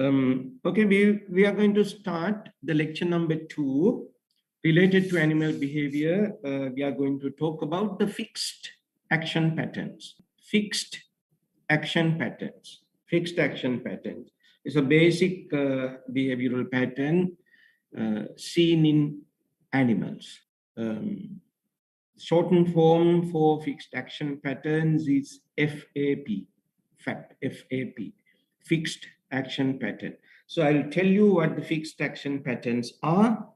Okay, we are going to start the lecture number 2 related to animal behavior. We are going to talk about the fixed action patterns. Fixed action patterns. Fixed action patterns is a basic behavioral pattern seen in animals. Shortened form for fixed action patterns is FAP, FAP, fixed action pattern. So I'll tell you what the fixed action patterns are,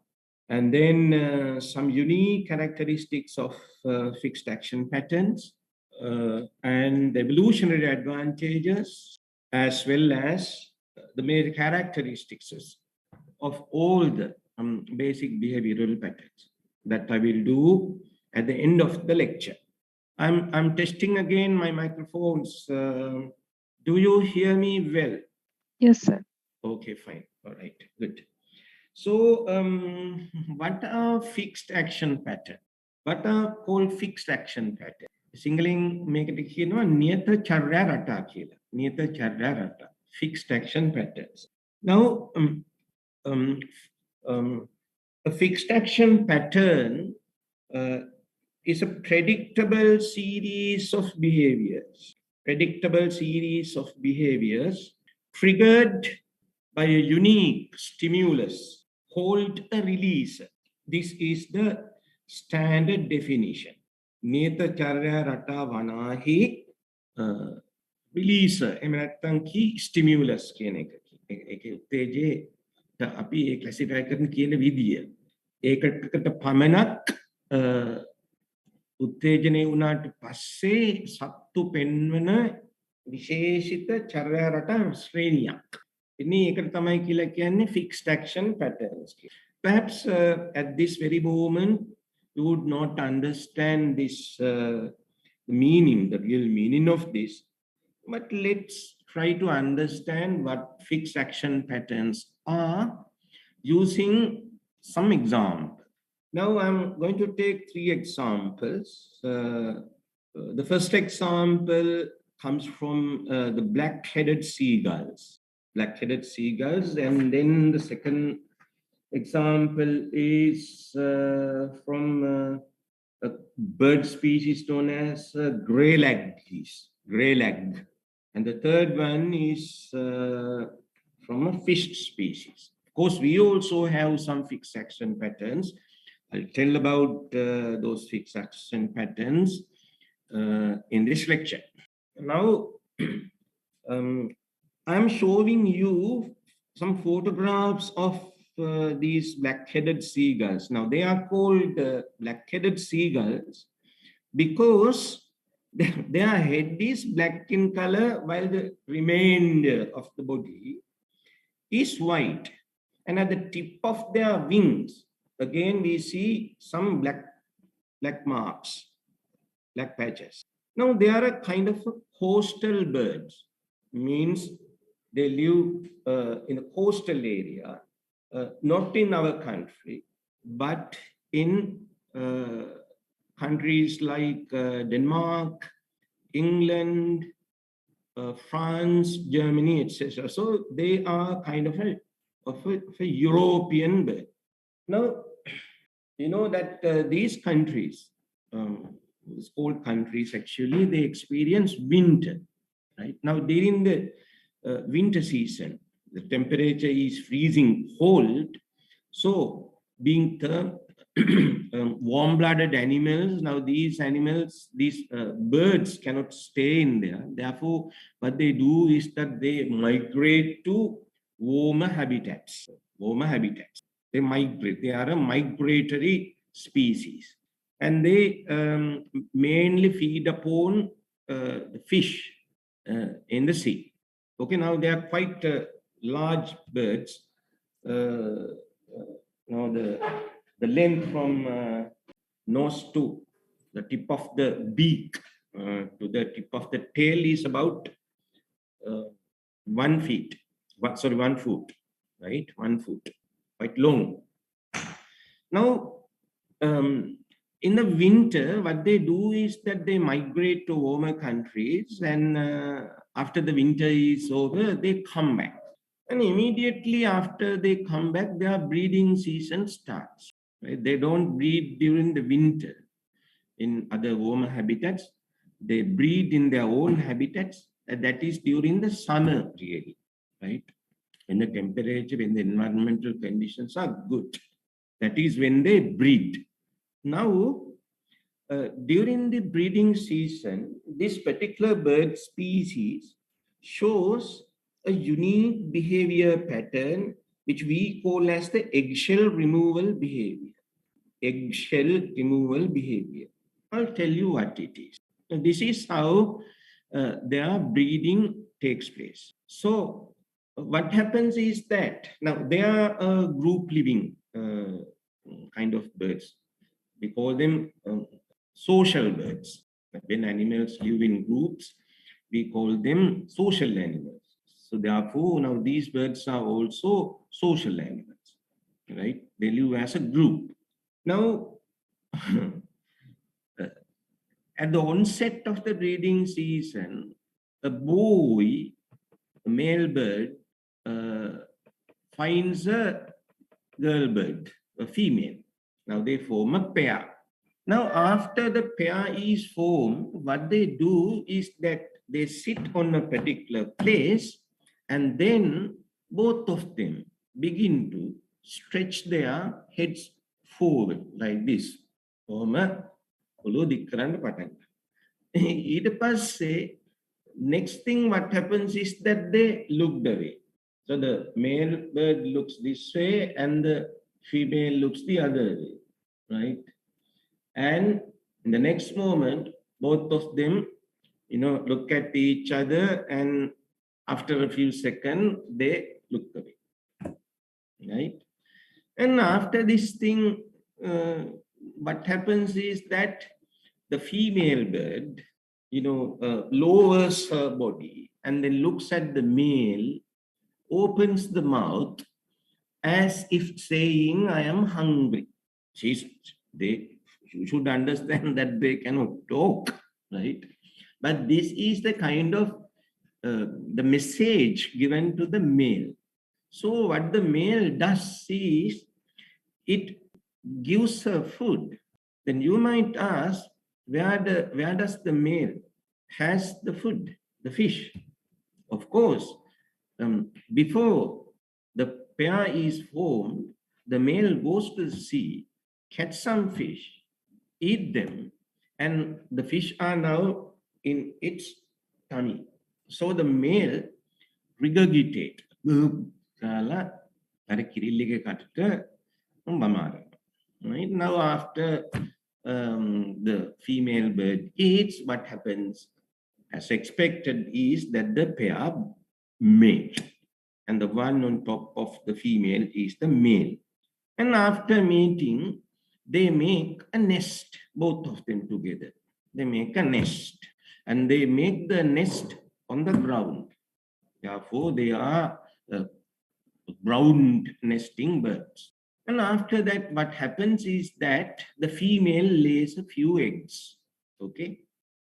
and then some unique characteristics of fixed action patterns and evolutionary advantages, as well as the main characteristics of all the basic behavioral patterns that I will do at the end of the lecture. I'm testing again my microphones. Do you hear me well? Yes, sir. Okay, fine. All right, good. So what are fixed action pattern? What are called fixed action pattern? Singling make it niyata charya rata kila. Niyata charya rata. Fixed action patterns. Now, a fixed action pattern is a predictable series of behaviors. Predictable series of behaviors triggered by a unique stimulus called a release. This is the standard definition. Neta charya rata vanahi release. Emanattanki stimulus kene uteje api classify කරන කියන විදිය. ඒකට පමණක් උත්තේජනය වුණාට පස්සේ සත්තු පෙන්වන විශේෂිත චර්යා රට ශ්‍රේණියක්. ඉතින් ඒකට තමයි කියලා කියන්නේ fixed action patterns. Perhaps at this very moment you would not understand this meaning, the real meaning of this, but let's try to understand what fixed action patterns are using some example. Now I'm going to take 3 examples. The first example comes from the black-headed seagulls. Black-headed seagulls, and then the second example is from a bird species known as grey-legged geese. Grey-legged. And the third one is from a fish species. Of course, we also have some fixed action patterns. I'll tell about those fixed action patterns in this lecture. Now, I'm showing you some photographs of these black-headed seagulls. Now, they are called black-headed seagulls because their head is black in color while the remainder of the body is white. And at the tip of their wings, again, we see some black marks, black patches. Now, they are a kind of a coastal birds, means they live in a coastal area, not in our country, but in countries like Denmark, England, France, Germany, etc. So they are kind of a European bird. Now, you know that these countries, these cold countries, actually, they experience winter, right? Now, during the winter season, the temperature is freezing cold. So, being termed warm-blooded animals, now these animals, these birds cannot stay in there. Therefore, what they do is that they migrate to warmer habitats. Warmer habitats. They migrate. They are a migratory species, and they mainly feed upon the fish in the sea. Okay, now they are quite large birds. Now the length from nose to the tip of the beak to the tip of the tail is about 1 foot, right? 1 foot, quite long. Now, in the winter, what they do is that they migrate to warmer countries, and after the winter is over, they come back. And immediately after they come back, their breeding season starts. Right? They don't breed during the winter in other warmer habitats. They breed in their own habitats. That is during the summer, really, right? When the temperature, when the environmental conditions are good. That is when they breed. Now, during the breeding season, this particular bird species shows a unique behavior pattern, which we call as the eggshell removal behavior. Eggshell removal behavior. I'll tell you what it is. This is how their breeding takes place. So, what happens is that now they are a group living kind of birds. We call them social birds. When animals live in groups, we call them social animals. So therefore, now these birds are also social animals, right? They live as a group. Now, at the onset of the breeding season, a boy, a male bird, finds a girl bird, a female. Now they form a pair. Now, after the pair is formed, what they do is that they sit on a particular place and then both of them begin to stretch their heads forward like this. Next thing what happens is that they looked away. So the male bird looks this way and the female looks the other way, right? And in the next moment, both of them, look at each other, and after a few seconds, they look away, right? And after this thing, what happens is that the female bird, lowers her body and then looks at the male, opens the mouth as if saying, I am hungry. You should understand that they cannot talk, right? But this is the kind of the message given to the male. So what the male does is it gives her food. Then you might ask, where does the male has the food, the fish? Of course, before the pair is formed, the male goes to the sea, catch some fish, eat them, and the fish are now in its tummy. So the male regurgitate. Right? Now after the female bird eats, what happens as expected is that the pair mate, and the one on top of the female is the male. And after mating, they make a nest, both of them together. They make a nest, and they make the nest on the ground. Therefore, they are ground nesting birds. And after that, what happens is that the female lays a few eggs. Okay.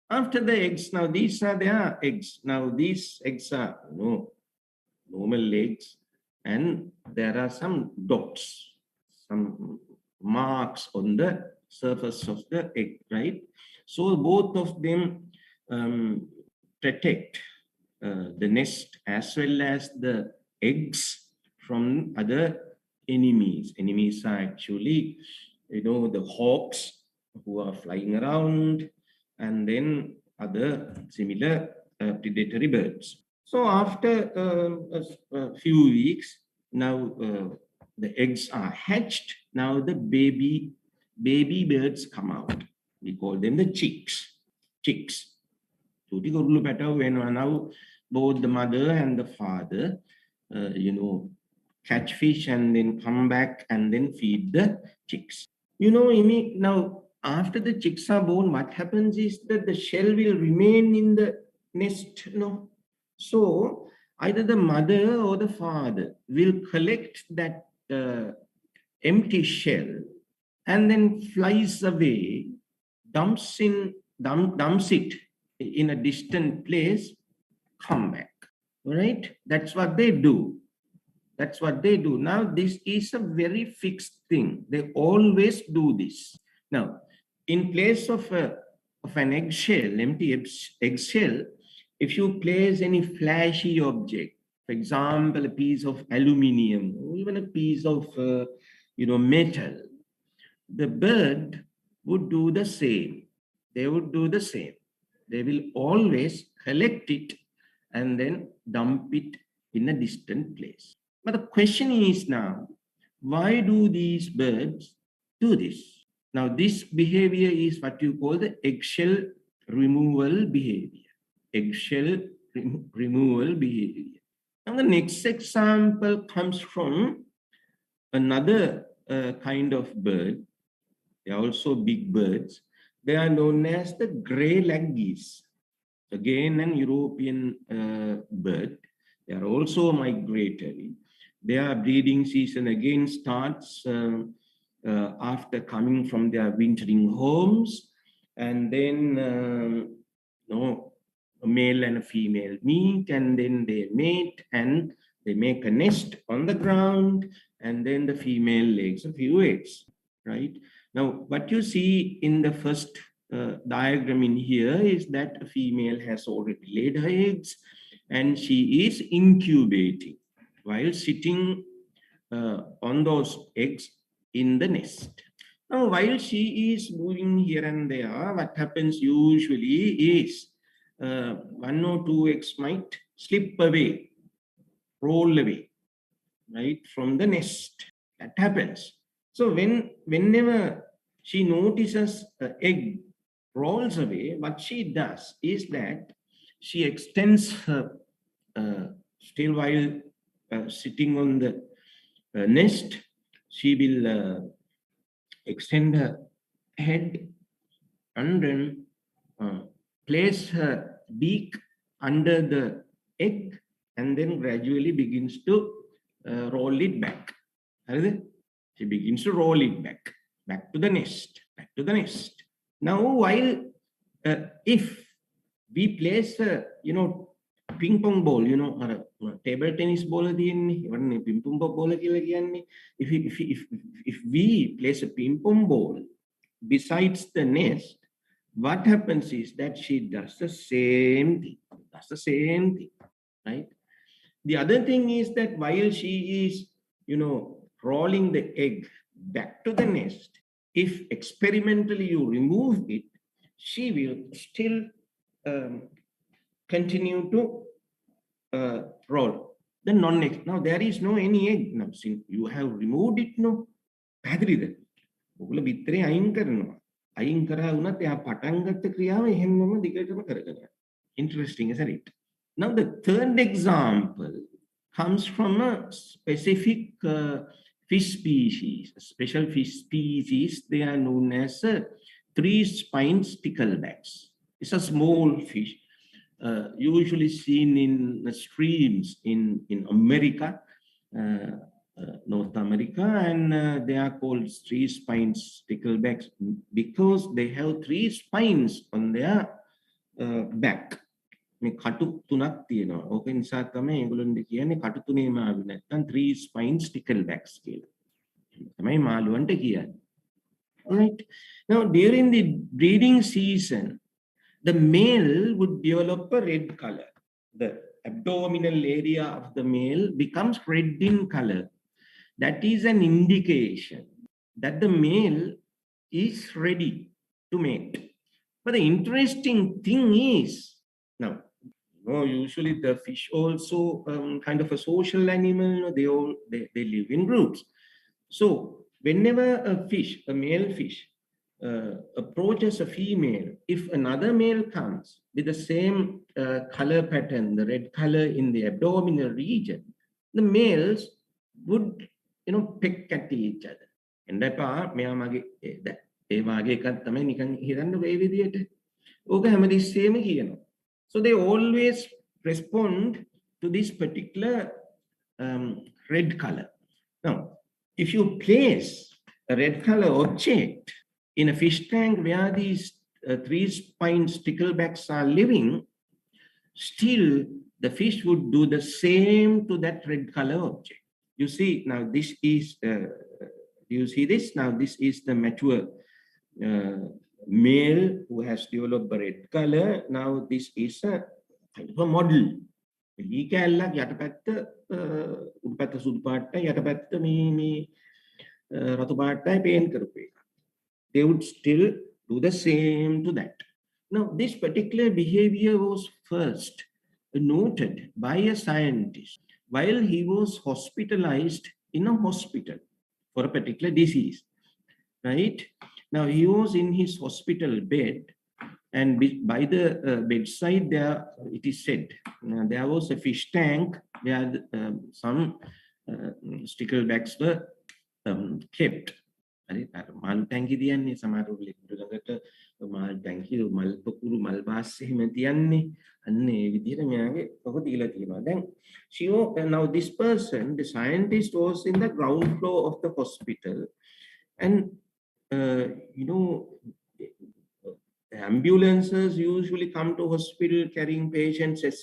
After the eggs, now these are their eggs. Now these eggs are normal eggs, and there are some dots, some marks on the surface of the egg, right? So both of them protect the nest as well as the eggs from other enemies. Enemies are actually, the hawks who are flying around, and then other similar predatory birds. So after a few weeks, now the eggs are hatched. Now the baby birds come out. We call them the chicks. Chicks. Now both the mother and the father, catch fish and then come back and then feed the chicks. Now after the chicks are born, what happens is that the shell will remain in the nest. So either the mother or the father will collect that empty shell and then flies away, dumps it in a distant place, come back. Right? That's what they do. That's what they do. Now, this is a very fixed thing. They always do this. Now, in place of an eggshell, empty eggshell, if you place any flashy object, for example, a piece of aluminium, or even a piece of metal, the bird would do the same. They would do the same. They will always collect it and then dump it in a distant place. But the question is now, why do these birds do this? Now, this behavior is what you call the eggshell removal behavior. Eggshell removal behavior. Now, the next example comes from another kind of bird. They are also big birds. They are known as the grey-leg geese. Again, an European bird. They are also migratory. Their breeding season again starts after coming from their wintering homes, and then a male and a female meet, and then they mate and they make a nest on the ground, and then the female lays a few eggs, right? Now, what you see in the first diagram in here is that a female has already laid her eggs and she is incubating while sitting on those eggs in the nest. Now, while she is moving here and there, what happens usually is one or two eggs might slip away, roll away, right, from the nest. That happens. So whenever she notices an egg rolls away, what she does is that she extends her, still while sitting on the nest, she will extend her head and then place her beak under the egg and then gradually begins to roll it back. She begins to roll it back to the nest, Now, while if we place a, ping pong ball, table tennis ball, ping pong ball, if we place a ping pong ball besides the nest, what happens is that she does the same thing, right? The other thing is that while she is, rolling the egg back to the nest, if experimentally you remove it, she will still continue to roll the non-egg. Now, there is no any egg. Now, since you have removed it, no. Interesting, isn't it? Now, the third example comes from a specific fish species, a special fish species. They are known as three-spined sticklebacks. It's a small fish, usually seen in the streams in America, North America, and they are called three-spined sticklebacks because they have three spines on their back. මේ කටු තුනක් තියෙනවා. ඕක නිසා තමයි ඒගොල්ලන්ට කියන්නේ කටු තුනේ මාළු නැත්නම් three spine sticklebacks කියලා. තමයි මාළුවන්ට කියන්නේ. Alright. Now, during the breeding season, the male would develop a red color. The abdominal area of the male becomes red in color. That is an indication that the male is ready to mate. But the interesting thing is, now, usually the fish also kind of a social animal. They live in groups. So whenever a male fish approaches a female, if another male comes with the same color pattern, the red color in the abdominal region, the males would, peck at each other. And that part, so they always respond to this particular red color. Now, if you place a red color object in a fish tank where these three-spined sticklebacks are living, still the fish would do the same to that red color object. You see, now this is, do you see this? Now this is the mature male who has developed a red color. Now this is a kind of a model. He කැල්ලක් යටපැත්ත උඩුපැත්ත සුදු පාටයි යටපැත්ත මේ රතු පාටයි paint කරපු එක. They would still do the same to that. Now this particular behavior was first noted by a scientist while he was hospitalized in a hospital for a particular disease, right? Now he was in his hospital bed, and by the bedside there, it is said, there was a fish tank where some sticklebacks were kept. මල් ටැංකි තියන්නේ සමහර ළඟට මල් ටැංකි මල් පොකුරු මල් බාස් එහෙම තියන්නේ අන්න ඒ විදිහට මෙයාගේ ඔක දීලා තියෙනවා. දැන් now this person, the scientist, was in the ground floor of the hospital, and you know, ambulances usually come to hospital carrying patients, etc.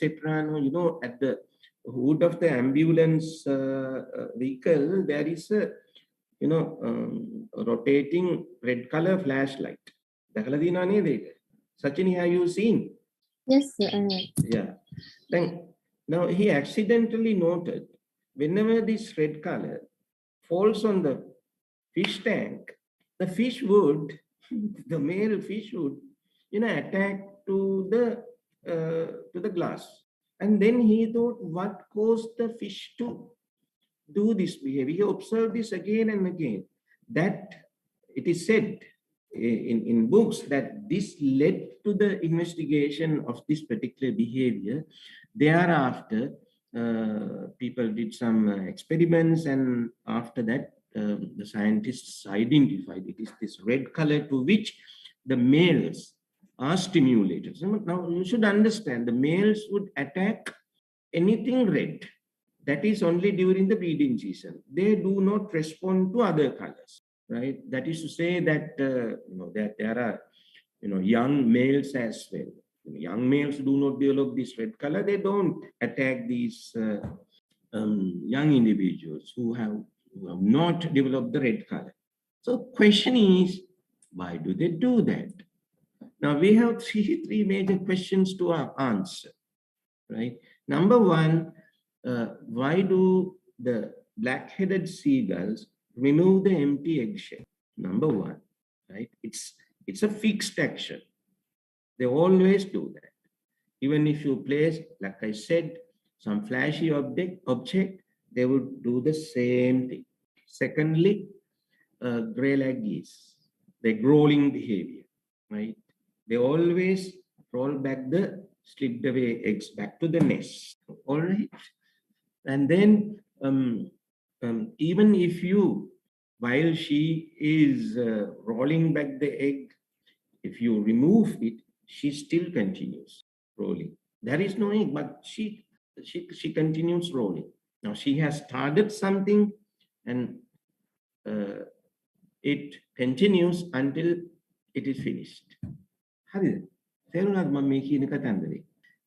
You know, at the hood of the ambulance vehicle there is a, you know, rotating red color flashlight. දැකලා තියෙනව නේද ඒක? Sachini, have you seen? Yes, yeah. Then now he accidentally noted whenever this red color falls on the fish tank, the fish would, the male fish would, you know, attack to the glass. And then he thought, what caused the fish to do this behavior? He observed this again and again. That it is said in books that this led to the investigation of this particular behavior. Thereafter, people did some experiments, and after that, the scientists identified it is this red color to which the males are stimulated. So now you should understand, the males would attack anything red. That is only during the breeding season. They do not respond to other colors, right? That is to say that, you know, that there are, you know, young males as well. Young males do not develop this red color. They don't attack these young individuals who have not developed the red color. So question is, why do they do that? Now we have three major questions to answer, right? Number one, why do the black-headed seagulls remove the empty eggshell? Number one, right? It's a fixed action. They always do that. Even if you place, like I said, some flashy object, they would do the same thing. Secondly, gray-leg geese, the growling behavior, right? They always roll back the slipped away eggs back to the nest. All right. And then even if you, while she is rolling back the egg, if you remove it, she still continues rolling. There is no egg, but she continues rolling. Now she has started something, and it continues until it is finished.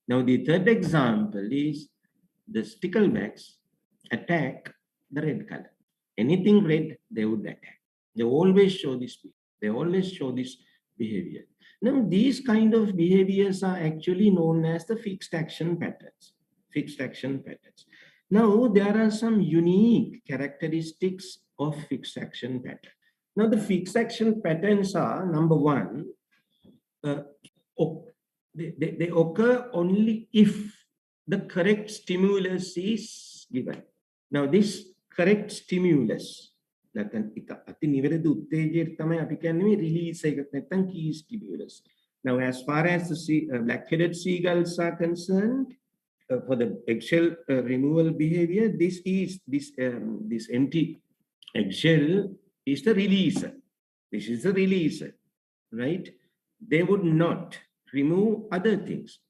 Now the third example is the sticklebacks attack the red color. Anything red, they would attack. They always show this. They always show this behavior. Now, these kind of behaviors are actually known as the fixed action patterns. Fixed action patterns. Now, there are some unique characteristics of fixed action pattern. Now, the fixed action patterns are, number one, they occur only if the correct stimulus is given. Now, this correct stimulus, release key stimulus. Now, as far as the black-headed seagulls are concerned, for the eggshell removal behavior, this empty eggshell is the releaser. This is the releaser, right? They would not remove other things.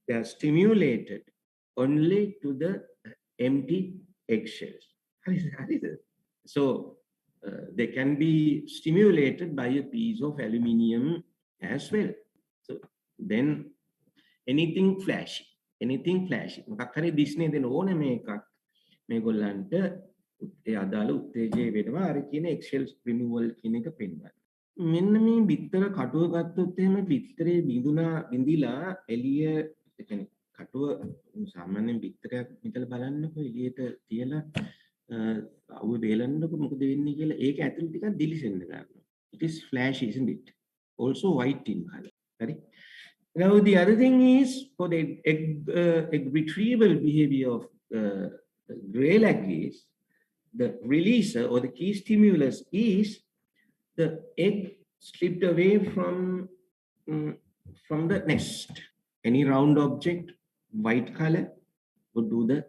They are stimulated only to the empty eggshells. So they can be stimulated by a piece of aluminium as well. So then anything flashy. මොකක් හරි දිස්නේ දෙන ඕනේ මේකක් මේගොල්ලන්ට ඒ අදාළ උත්තේජය වෙනවා අර කියන Excel රිමූවල් කියන එක පෙන්වන්න. මෙන්න මේ බිත්තර කටුව ගත්තොත් එහෙම බිත්තරේ බිඳිලා එළිය ඒ කියන්නේ කටුව සාමාන්‍යයෙන් බිත්තරයක් මෙතන බලන්නකො එළියට තියලා අවුව බේලන්නකො මොකද වෙන්නේ කියලා ඒක ඇතුළේ ටිකක් දිලිසෙන්න ගන්නවා. It is flashy, isn't it? Also white in color. Right? Now the other thing is for the egg retrieval behavior of gray lag geese, the releaser or the key stimulus is the egg slipped away from the nest. Any round object, white color, would do the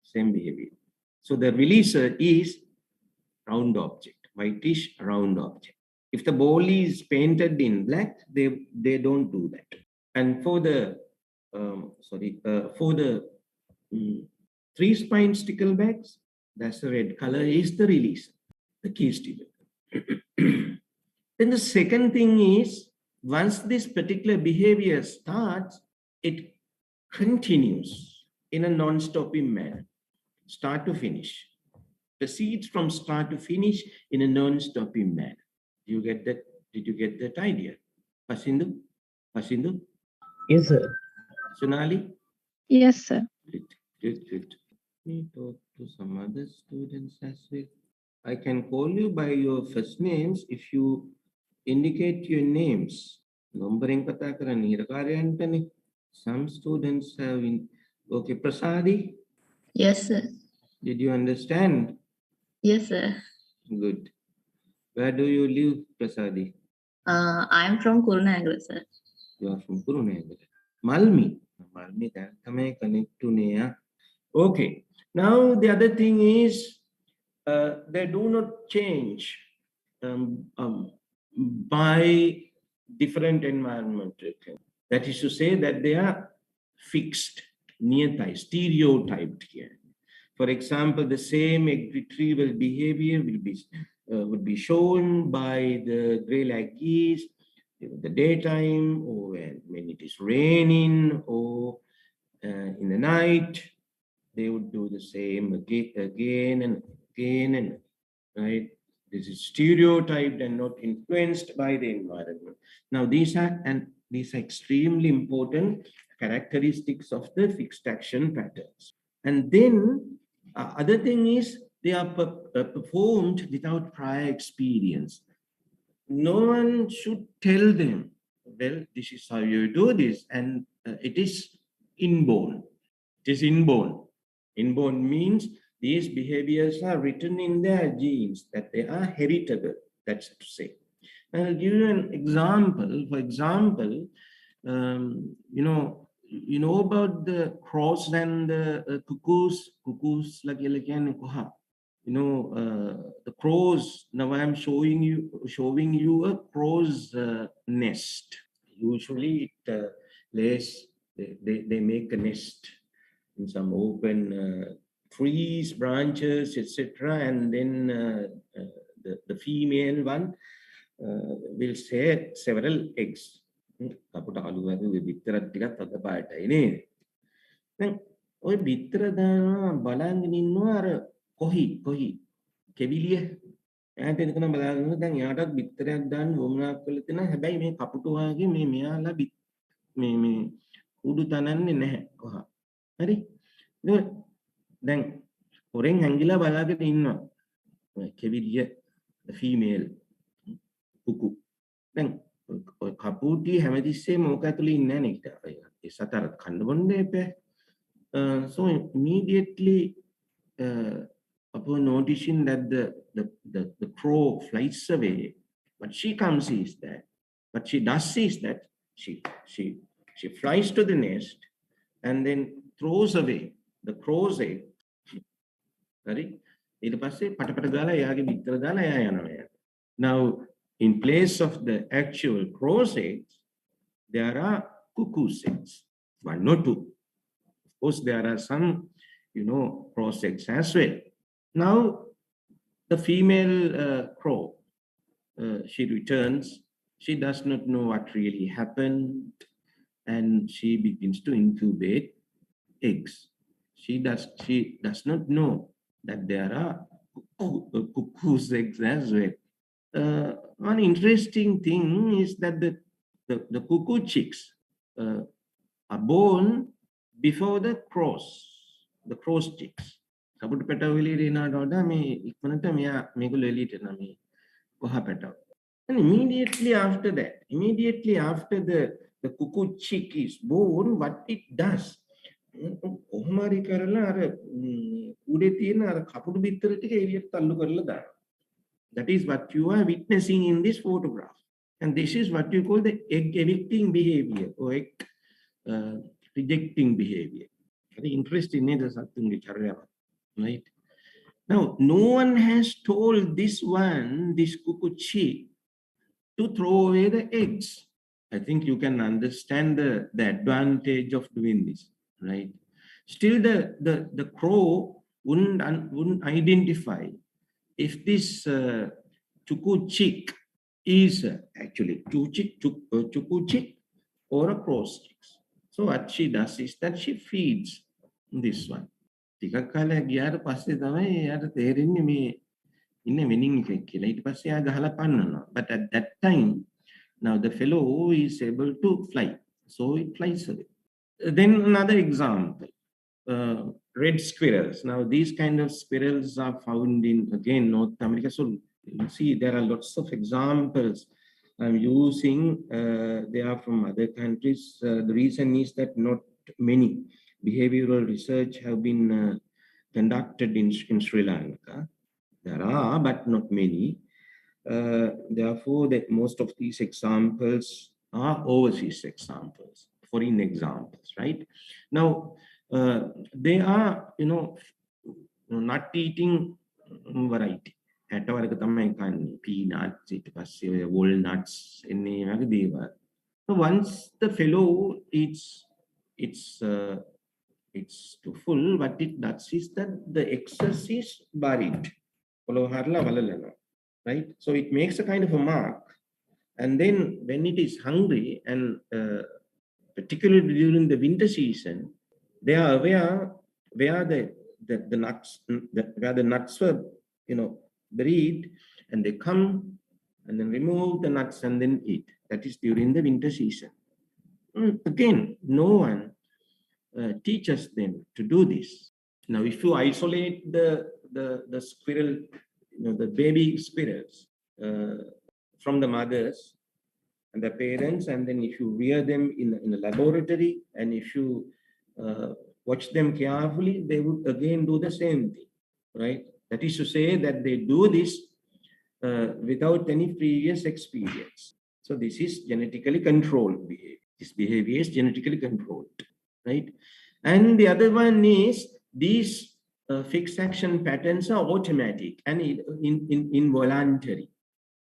same behavior. So the releaser is round object, whitish round object. If the ball is painted in black, they don't do that. And for the three-spine sticklebacks, that's the red color is the releaser, the key stimulus. Then the second thing is, once this particular behavior starts, it continues in a non-stopping manner, start to finish. Proceeds from start to finish in a non-stopping manner. You get that? Did you get that idea? Pasindu? Yes, sir. Sonali? Yes, sir. Good. Let me talk to some other students as well. I can call you by your first names if you indicate your names. Numbering kata karani hirakaryantane. Some students have okay, Prasadi? Yes, sir. Did you understand? Yes, sir. Good. Where do you live, Prasadi? I'm from Kurunagala, sir. You are from Kurunagala. Malmi. Malmi, that may connect to Nea. Okay. Now the other thing is they do not change by different environment. That is to say that they are fixed, nearby, stereotyped here. For example, the same egg retrieval behavior would be shown by the gray lag geese in the daytime, or when it is raining, or in the night. They would do the same again and again, and right. This is stereotyped and not influenced by the environment. Now, these are extremely important characteristics of the fixed action patterns. And then other thing is they are performed without prior experience. No one should tell them, well, this is how you do this, and it is inborn. It is inborn. Inborn means these behaviors are written in their genes, that they are heritable, that's to say. I'll give you an example. For example, you know about the crows and the cuckoos like the crows. Now I am showing you a crow's nest. Usually it lays, they make a nest in some open trees, branches, etc. And then the female one will say several eggs. කපුට අලුවගේ විතරක් ටිකක් අත පාටයි නේද? දැන් ওই විතර දානවා බලන් ඉන්නවා අර කොහි කෙවිලිය ඈත එතන බලාගෙන දැන් යාටත් විතරයක් දාන්න වුණාක් කරලා තියෙනවා. හැබැයි මේ කපුට වාගේ මේ මෙයාලා මේ උඩු තනන්නේ නැහැ කොහ. හරි? දැන් හොරෙන් හැංගිලා බලාගෙන ඉන්නවා. කෙවිලිය the female cuckoo. දැන් කපුටි හැමතිස්සෙම මොක ඇතුලේ ඉන්නේ නැහැ නේ. ඒ සතර කන්න බොන්නේ එපා. So immediately upon noticing that the crow flies away, what she does is that she flies to the nest and then throws away the crow's egg. Right? ඊට පස්සේ පටපට ගාලා එයාගේ විතර දාලා එයා යනවා. Now in place of the actual crow's eggs, there are cuckoo's eggs, one or two. Of course, there are some, crow's eggs as well. Now, the female crow, she returns. She does not know what really happened, and she begins to incubate eggs. She does not know that there are cuckoo's eggs as well. One interesting thing is that the cuckoo chicks are born before the crow's chicks. Sabut petawili rina doda me ikmanata me megulu elite na me koha petaw. And immediately after the cuckoo chick is born, what it does? කොහොමරි කරලා අර උඩේ තියෙන අර කපුටු බිත්තර ටික එළියට තල්ලු කරලා දානවා. That is what you are witnessing in this photograph. And this is what you call the egg evicting behavior or egg rejecting behavior. Very interesting, right? Now, no one has told this cuckoo chick, to throw away the eggs. I think you can understand the advantage of doing this, right? Still, the crow wouldn't identify if this cuckoo chick is actually cuckoo chick or a crow's chick. So what she does is that she feeds this one. ටිකක් කාලයක් ගියාට පස්සේ තමයි එයාට තේරෙන්නේ මේ ඉන්න වෙනින් එකක් කියලා. ඊට පස්සේ එයා ගහලා පන්නනවා. But at that time, now the fellow is able to fly. So it flies away. Then another example, red squirrels. Now these kind of squirrels are found in, again, North America. So you see there are lots of examples I'm using. They are from other countries. The reason is that not many behavioral research have been conducted in Sri Lanka. There are, but not many. Therefore, that most of these examples are overseas examples, foreign examples, right? Now, they are, nut eating variety. Peanuts, walnuts, so once the fellow eats it's too full, what it does is that the excess is buried, right? So it makes a kind of a mark, and then when it is hungry, and particularly during the winter season, they are aware where the nuts were buried, and they come and then remove the nuts and then eat. That is during the winter season. Again, no one teaches them to do this. Now, if you isolate the squirrel, the baby squirrels from the mothers and the parents, and then if you rear them in a laboratory, and if you watch them carefully, they would again do the same thing, right? That is to say that they do this without any previous experience. So this is genetically controlled behavior. This behavior is genetically controlled, right? And the other one is these fixed action patterns are automatic and involuntary.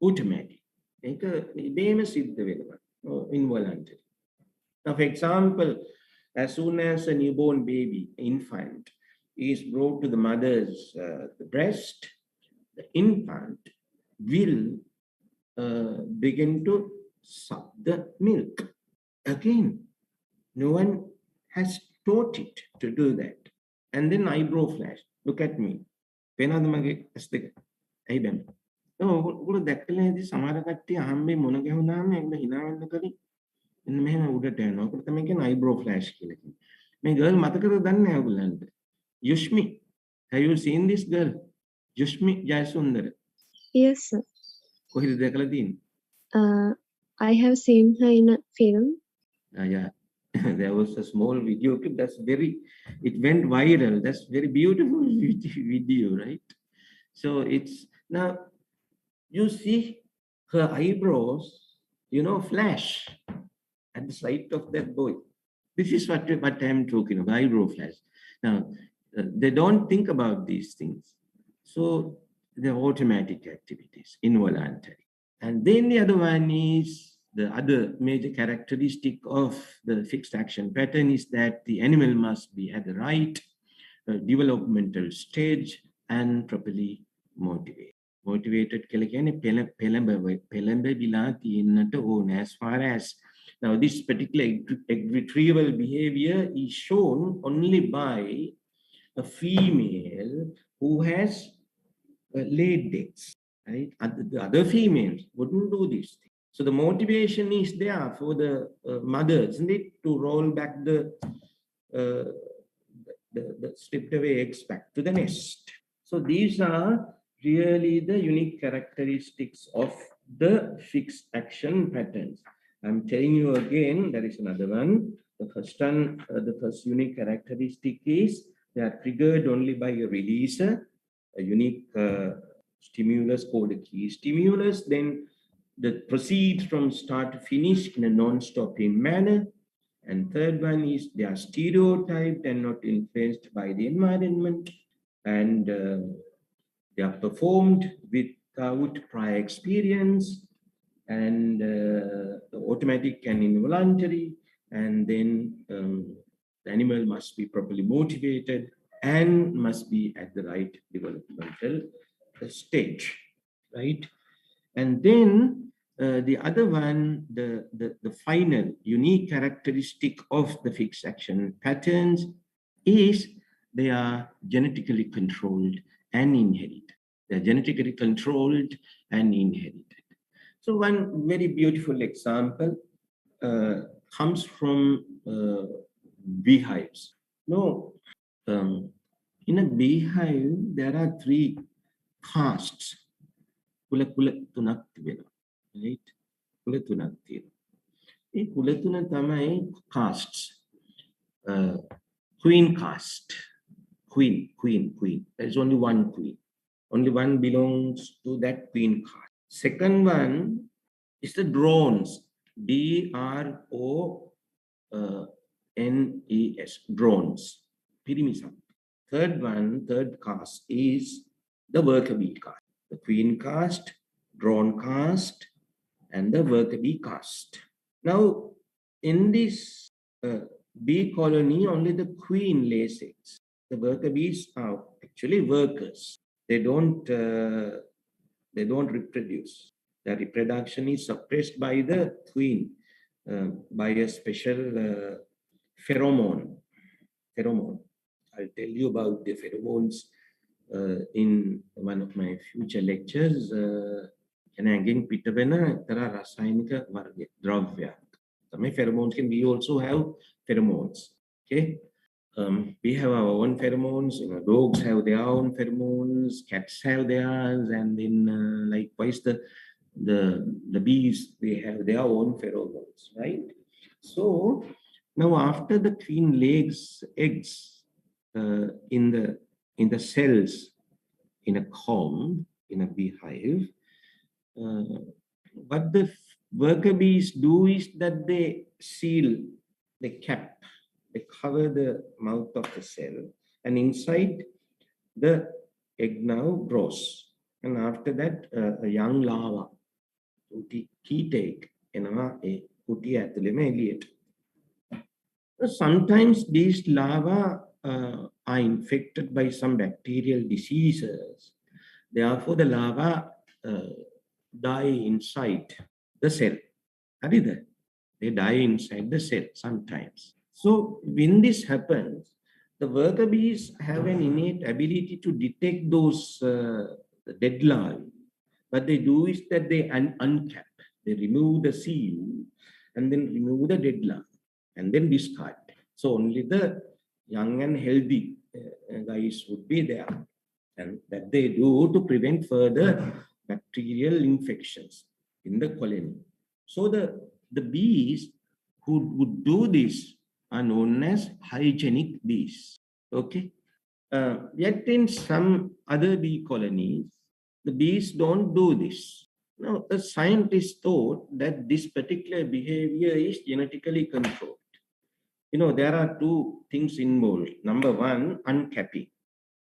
Automatic. Involuntary. Now, for example, as soon as a newborn baby, infant, is brought to the mother's breast, the infant will begin to suck the milk. Again, no one has taught it to do that. And then eyebrow flash. Look at me. ඔගොල්ලෝ දැක්කලා ඉතින් සමහර කට්ටිය අහම්බේ මොන ගැහුණාම එන්න hina වෙන්න කලින් එන්න මෙහෙම උඩට යනවා. ඔකට තමයි කියන්නේ eyebrow flash කියලා කියන්නේ. මේ girl මතකද දන්නේ නැහැ ඔයගොල්ලන්ට? Yushmi, have you seen this girl? Yushmi Jayasundara. Yes, sir. කොහෙද දැකලා තියෙන්නේ? I have seen her in a film. Yeah. There was a small video clip it went viral. That's very beautiful video, right? So it's now you see her eyebrows, flash at the sight of that boy. This is what I'm talking about, eyebrow flash. Now, they don't think about these things. So they're automatic activities, involuntary. And then the other one is, the other major characteristic of the fixed action pattern is that the animal must be at the right developmental stage and properly motivated. Motivated as far as now this particular egg retrieval behavior is shown only by a female who has laid eggs, right? The other females wouldn't do this thing. So the motivation is there for the mothers, isn't it, to roll back the stripped away eggs back to the nest. So these are really the unique characteristics of the fixed action patterns. I'm telling you again, there is another one. The first one, the first unique characteristic is they are triggered only by a releaser, a unique stimulus called a key stimulus. Then that proceeds from start to finish in a non-stopping manner. And third one is they are stereotyped and not influenced by the environment. And they are performed without prior experience, and automatic and involuntary. And then the animal must be properly motivated and must be at the right developmental stage, right? And then the other one, the final unique characteristic of the fixed action patterns is they are genetically controlled and inherited. They're genetically controlled and inherited. So one very beautiful example comes from beehives. No, in a beehive, there are 3 castes. Kula tunak tibena, right? Kula tunak tibena. Ee kula tuna tamai castes. Queen caste. Queen. There is only one queen. Only one belongs to that queen caste. Second one is the drones. D-R-O-N-E-S. Drones. Pirimisa. Third one, third caste is the worker bee caste. The queen caste, drone caste, and the worker bee caste. Now, in this bee colony, only the queen lays eggs. The worker bees are actually workers. They don't reproduce. The reproduction is suppressed by the queen by a special pheromone. I'll tell you about the pheromones in one of my future lectures. Pheromones can we also have pheromones. Okay. We have our own pheromones, dogs have their own pheromones, cats have theirs, and then likewise the bees, they have their own pheromones, right? So now after the queen lays eggs in the cells in a comb, in a beehive, what the worker bees do is that they seal, they cap, they cover the mouth of the cell, and inside the egg now grows. And after that, a young larva, key take, sometimes these larvae are infected by some bacterial diseases. Therefore, the larvae die inside the cell. They die inside the cell sometimes. So when this happens, the worker bees have an innate ability to detect those dead larvae. What they do is that they uncap, they remove the seal and then remove the dead larvae and then discard. So only the young and healthy guys would be there, and that they do to prevent further bacterial infections in the colony. So the bees who would do this are known as hygienic bees. Okay. Yet in some other bee colonies, the bees don't do this. Now, the scientists thought that this particular behavior is genetically controlled. There are 2 things involved. Number 1, uncapping.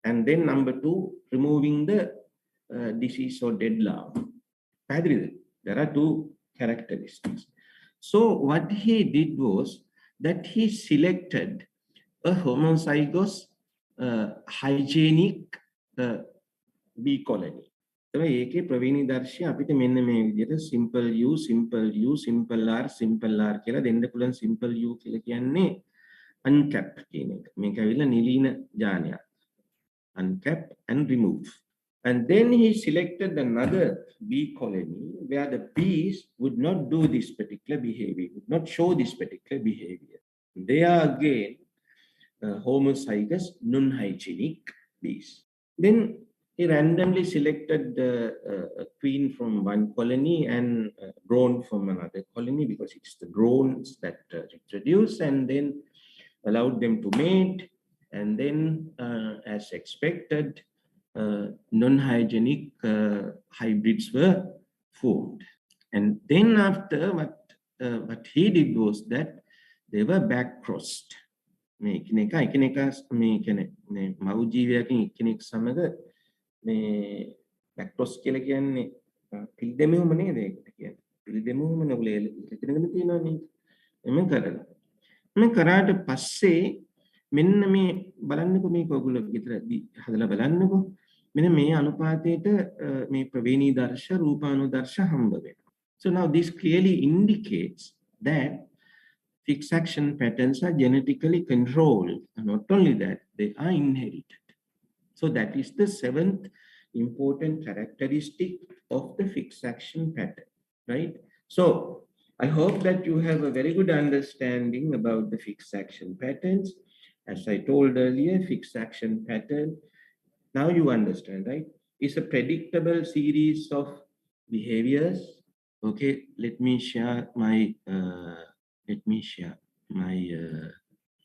And then number 2, removing the disease or dead larva. There are 2 characteristics. So what he did was that he selected a homozygous hygienic bee colony. ඒකේ ප්‍රවීණි දර්ශය අපිට මෙන්න මේ විදිහට simple u simple r කියලා දෙන්න පුළුවන්. simple u කියලා කියන්නේ uncap කියන එක. මේක ඇවිල්ලා නිලීන ඥානයක්. uncap and remove. And then he selected another bee colony where the bees would not do this particular behavior, would not show this particular behavior. They are again homozygous, non-hygienic bees. Then he randomly selected a queen from one colony and drone from another colony, because it's the drones that reproduce, and then allowed them to mate. And then, as expected, non-hygienic hybrids were formed. And then after, what he did was that they were back crossed. මේ එකිනෙක මේ කියන්නේ මේ මව් ජීවියකින් එකිනෙක සමග මේ බැක්ටොස් කියලා කියන්නේ පිළිදෙමුම නේද ඒකට කියන්නේ පිළිදෙමුම නේ ඉතිනගෙන තියෙනවා නේ එමෙ කරලා මේ කරාට පස්සේ මෙන්න මේ බලන්නකෝ මේක ඔයගොල්ලෝ විතර හදලා බලන්නකෝ මෙන්න මේ අනුපාතයට මේ ප්‍රවේණී දර්ශ රූපානුදර්ශ හම්බ වෙනවා. So now this clearly indicates that fixed action patterns are genetically controlled, and not only that, they are inherited. So that is the seventh important characteristic of the fixed action pattern, right? So I hope that you have a very good understanding about the fixed action patterns. As I told earlier, fixed action pattern, now you understand, right? It's a predictable series of behaviors. Okay, let me share my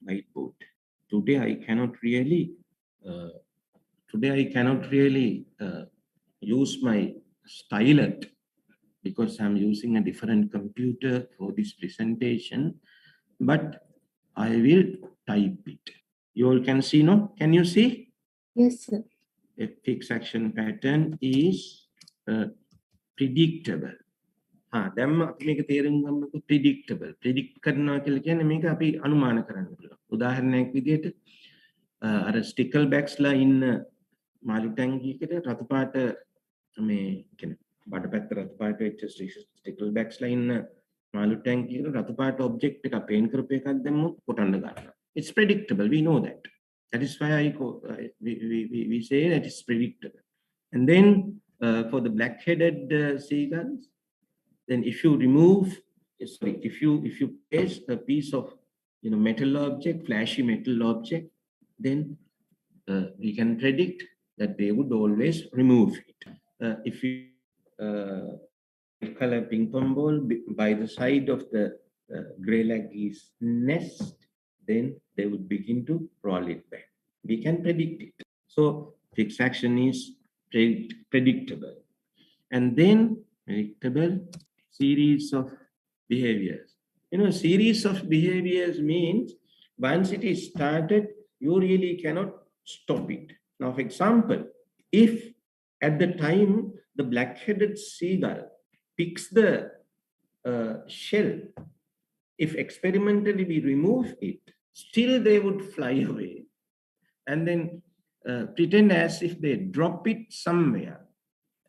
whiteboard. Today I cannot really use my stylet because I'm using a different computer for this presentation, but I will type it. You all can see, no? Can you see? Yes, sir. A fixed action pattern is predictable. දැන් මේක තේරුම් ගන්නකො predictable. predict කරනවා කියලා කියන්නේ මේක අපි අනුමාන කරන්න පුළුවන්. උදාහරණයක් විදිහට අර ස්ටිකල් බැක්ස්ලා ඉන්න මාළු ටැංකියකට රතු පාට මේ කියන්නේ බඩපැත්ත රතු පාට වෙච්ච ස්ටිකල් බැක්ස්ලා ඉන්න මාළු ටැංකියකට රතු පාට ඔබ්ජෙක්ට් එක පේන් කරපු එකක් දැම්මොත් කොටන්න ගන්නවා. It's predictable. We know that. That is why we say that it's predictable. And then for the black-headed seagulls, then if you remove, if you place a piece of metal object, flashy metal object, then we can predict that they would always remove it. If you color ping pong ball by the side of the grey-lag geese nest, then they would begin to roll it back. We can predict it. So fixed action is predictable. And then predictable series of behaviors. Series of behaviors means once it is started, you really cannot stop it. Now, for example, if at the time the black-headed seagull picks the shell, if experimentally we remove it, still they would fly away and then pretend as if they drop it somewhere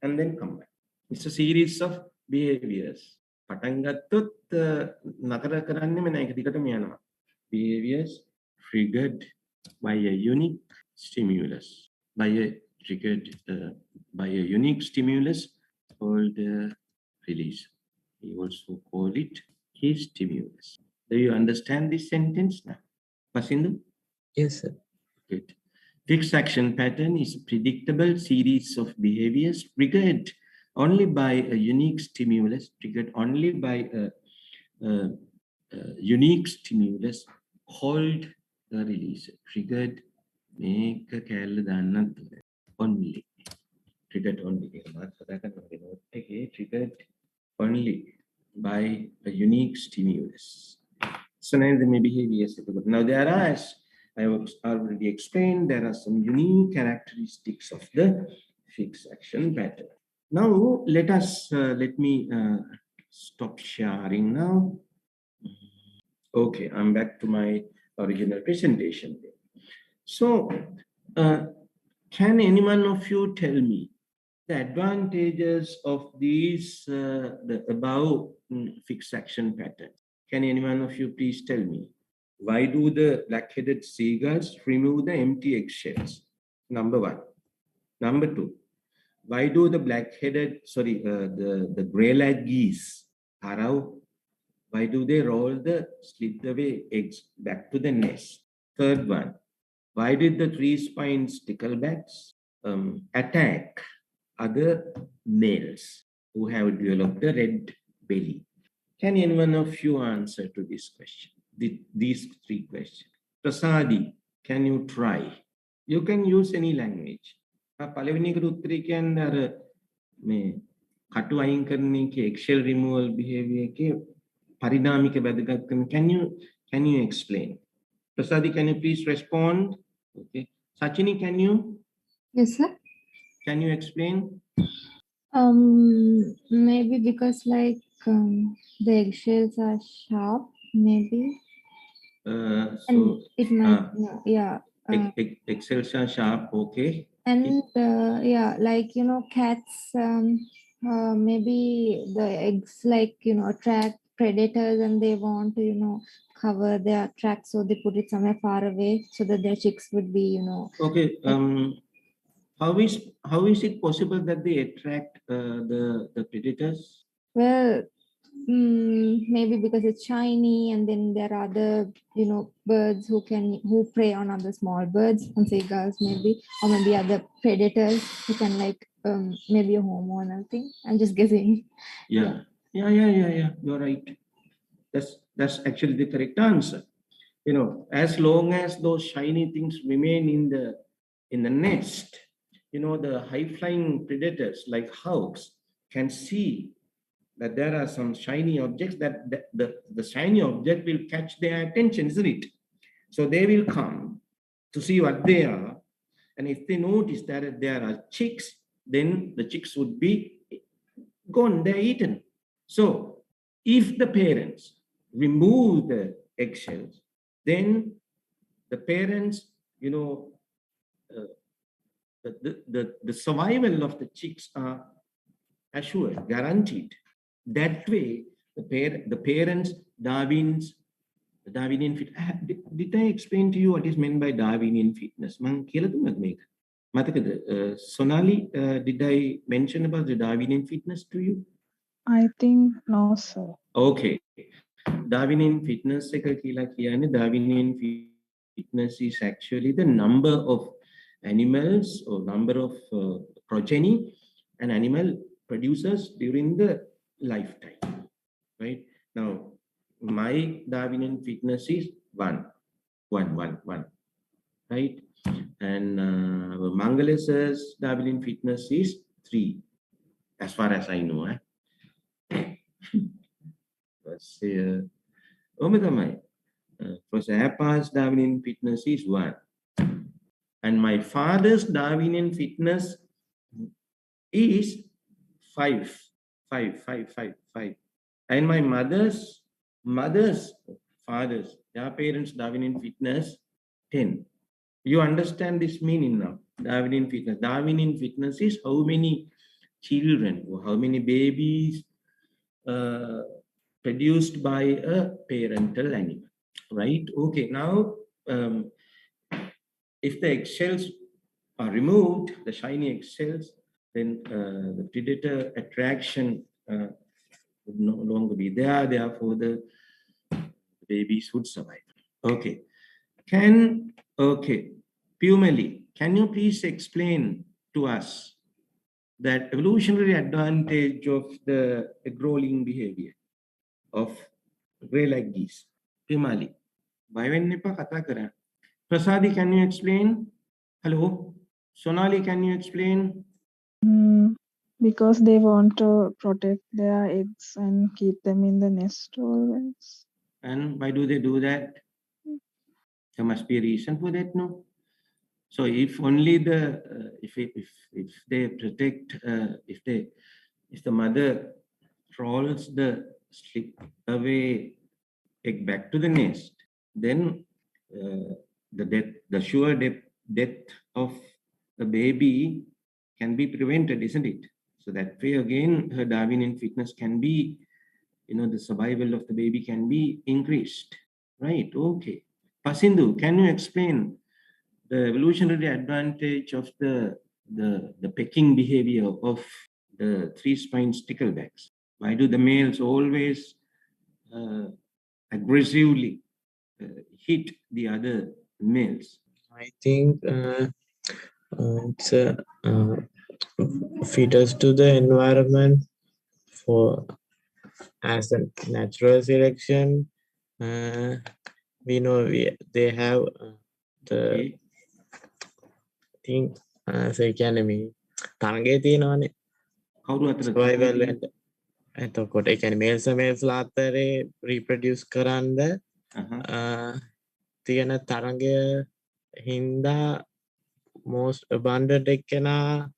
and then come back. It's a series of behaviors. පටන් ගත්තොත් නතර කරන්නෙම නෑ, ඒක දිගටම යනවා. Behaviors triggered by a unique stimulus. By a unique stimulus called release. We also call it key stimulus. Do you understand this sentence now? Pasindu? Yes, sir. Good. Fixed action pattern is a predictable series of behaviors triggered only by a unique stimulus, triggered only by a unique stimulus called the release. Triggered, make a only. Triggered only. Triggered only by a unique stimulus. So now the behaviors. Now there are, as I have already explained, there are some unique characteristics of the fixed action pattern. Now let me stop sharing now. Okay, I'm back to my original presentation. So can any one of you tell me the advantages of these the above fixed action patterns? Can any one of you please tell me, why do the black-headed seagulls remove the empty eggshells? Number one. Number two, why do the the gray-lag geese, Harau, why do they roll the slip-away eggs back to the nest? Third one, why did the three-spined sticklebacks attack other males who have developed a red belly? Can anyone of you answer to this question? These three questions. Prasadi, can you try? You can use any language. පළවෙනි එකට උත්තරේ කියන්නේ අර මේ කටු අයින් කරන එකේ eggshell removal behavior එකේ පරිණාමික වැදගත්කම. Can you explain? Prasadi, can you please respond? Okay. Sachini, can you? Yes, sir. Can you explain? Maybe because like the eggshells are sharp, maybe. And it might, yeah. Eggshells are sharp, okay. And yeah, like, you know, cats, maybe the eggs, like, you know, attract predators and they want to, you know, cover their tracks, so they put it somewhere far away so that their chicks would be, you know. Okay. How is it possible that they attract the predators? Well, maybe because it's shiny, and then there are other, you know, birds who prey on other small birds, and seagulls maybe, or maybe other predators who can, like, maybe a hormonal thing. I'm just guessing. Yeah. You're right. That's actually the correct answer. You know, as long as those shiny things remain in the nest, you know, the high-flying predators like hawks can see that there are some shiny objects, that the shiny object will catch their attention, isn't it? So they will come to see what they are. And if they notice that there are chicks, then the chicks would be gone, they're eaten. So if the parents remove the eggshells, then the parents, you know, the survival of the chicks are assured, guaranteed. That way, the parents, Darwinian fitness. Did I explain to you what is meant by Darwinian fitness? Sonali, did I mention about the Darwinian fitness to you? I think no, sir. Okay. Darwinian fitness, Darwinian fitness is actually the number of animals or number of progeny an animal produces during the lifetime, right? Now, my Darwinian fitness is one, right? And Mangalas's Darwinian fitness is 3, as far as I know. Let's say, for Zappa's Darwinian fitness is 1. And my father's Darwinian fitness is 5. And my father's, their parents' Darwinian fitness 10. You understand this meaning now? Darwinian fitness. Darwinian fitness is how many children or how many babies produced by a parental animal, right? Okay, now if the eggshells are removed, the shiny eggshells, then the predator attraction would no longer be there. Therefore, the babies would survive. Okay. Pumeli, can you please explain to us that evolutionary advantage of the egg-rolling behavior of gray-lag geese? Pumeli, Prasadi, can you explain? Hello. Sonali, can you explain? Because they want to protect their eggs and keep them in the nest always. And why do they do that? There must be a reason for that, no? So if only if they protect, if the mother rolls the slip away egg back to the nest, then the sure death of the baby can be prevented, isn't it? So that way again, her Darwinian fitness can be, you know, the survival of the baby can be increased, right? Okay. Pasindu, can you explain the evolutionary advantage of the the pecking behavior of the three-spined sticklebacks? Why do the males always aggressively hit the other males? I think it's a fetus to the environment for as a natural selection. We know they have the thing say කියන්නේ තරංගයේ තියෙනවානේ කවුරු අතර survival and එතකොට ඒ කියන්නේ males females අතරේ reproduce කරන්න තියෙන තරංගය හින්දා most abundant එක්කෙනා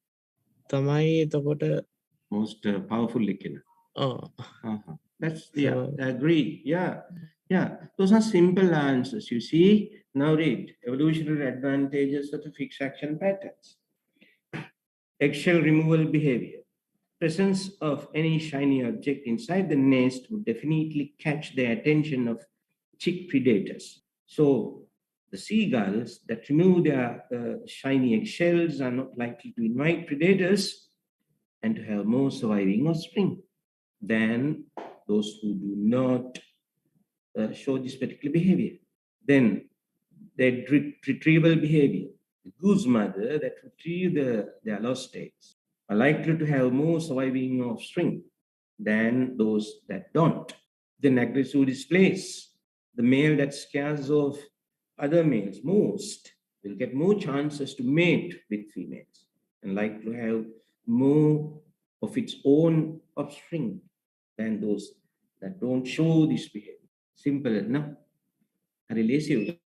තමයි එතකොට most powerful එක්කෙනා. oh That's I agree. Yeah. Those are simple answers. You see, now read evolutionary advantages of the fixed action patterns. Eggshell removal behavior. Presence of any shiny object inside the nest would definitely catch the attention of chick predators. So the seagulls that remove their shiny eggshells are not likely to invite predators and to have more surviving offspring than those who do not show this particular behavior. Then the retrieval behavior. The goose mother that retrieve their lost eggs are likely to have more surviving offspring than those that don't. Then aggressive displays. The male that scares off other males most will get more chances to mate with females and like to have more of its own offspring than those that don't show this behavior. Simple, no? Are lazy?